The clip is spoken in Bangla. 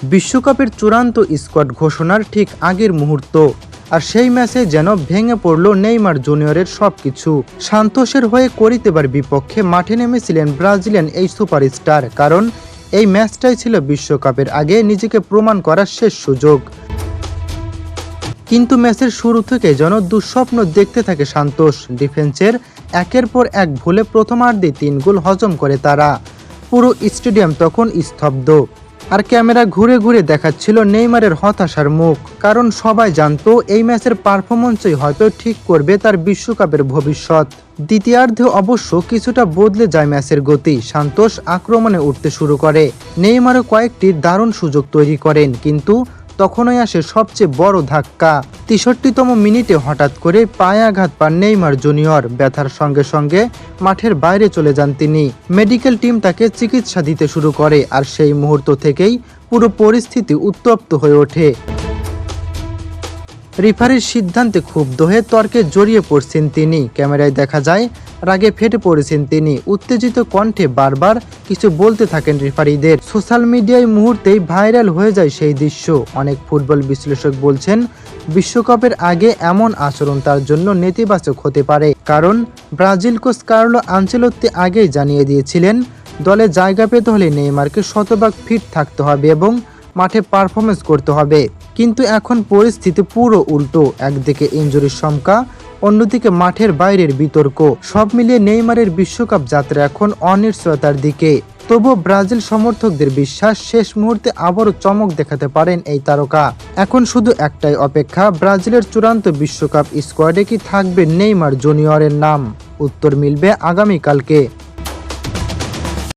বিশ্বকাপের চূড়ান্ত স্কোয়াড ঘোষণার ঠিক আগের মুহূর্ত, আর সেই ম্যাচে যেন ভেঙে পড়ল নেইমার জুনিয়রের সবকিছু। সান্তোসের হয়ে করিতেবার বিপক্ষে মাঠে নেমেছিলেন ব্রাজিলিয়ান এই সুপারস্টার, কারণ এই ম্যাচটাই ছিল বিশ্বকাপের আগে নিজেকে প্রমাণ করার শেষ সুযোগ। কিন্তু ম্যাচের শুরু থেকে যেন দুঃস্বপ্ন দেখতে থাকে সান্তোস। ডিফেন্সের একের পর এক ভুলে প্রথমার্ধে 3 গোল হজম করে তারা। পুরো স্টেডিয়াম তখন স্তব্ধ, আর ক্যামেরা ঘুরে ঘুরে দেখাচ্ছিল নেইমারের হতাশার মুখ, কারণ সবাই জানতো এই ম্যাচের পারফরম্যান্সই হয়তো ঠিক করবে তার বিশ্বকাপের ভবিষ্যৎ। দ্বিতীয়ার্ধে অবশ্য কিছুটা বদলে যায় ম্যাচের গতি। সান্তোস আক্রমণে উঠতে শুরু করে, নেইমারও কয়েকটি দারুণ সুযোগ তৈরি করেন, কিন্তু তখনই আসে সবচেয়ে বড় ধাক্কা। ৬৩তম মিনিটে হঠাৎ করে পায়ে আঘাত পান নেইমার জুনিয়র। ব্যথার সঙ্গে সঙ্গে মাঠের বাইরে চলে যান তিনি। মেডিকেল টিম তাকে চিকিৎসা দিতে শুরু করে, আর সেই মুহূর্ত থেকেই পুরো পরিস্থিতি উত্তপ্ত হয়ে ওঠে। রেফারির সিদ্ধান্তে ক্ষুব্ধ হয়ে তর্কে জড়িয়ে পড়ছেন তিনি। ক্যামেরায় দেখা যায় রাগে ফেটে পড়েছেন তিনি। উত্তেজিত কণ্ঠে বারবার কিছু বলতে থাকেন রেফারিদের। সোশ্যাল মিডিয়ায় মুহূর্তেই ভাইরাল হয়ে যায় সেই দৃশ্য। অনেক ফুটবল বিশ্লেষক বলছেন বিশ্বকাপের আগে এমন আচরণ তার জন্য নেতিবাচক হতে পারে, কারণ ব্রাজিল কোচ কার্লো আনচেলত্তি আগেই জানিয়ে দিয়েছিলেন দলে জায়গা পেতে হলে নেইমারকে শতভাগ ফিট থাকতে হবে এবং মাঠে পারফরমেন্স করতে হবে। কিন্তু এখন পরিস্থিতি পুরো উল্টো। একদিকে ইনজুরির শঙ্কা, অন্যদিকে মাঠের বাইরের বিতর্ক। সব মিলিয়ে নেইমারের বিশ্বকাপ যাত্রা এখন অনিশ্চয়তার দিকে। তবুও ব্রাজিল সমর্থকদের বিশ্বাস শেষ মুহূর্তে আবারও চমক দেখাতে পারেন এই তারকা। এখন শুধু একটাই অপেক্ষা, ব্রাজিলের চূড়ান্ত বিশ্বকাপ স্কোয়াডে কি থাকবে নেইমার জুনিয়রের নাম? উত্তর মিলবে আগামীকালকে।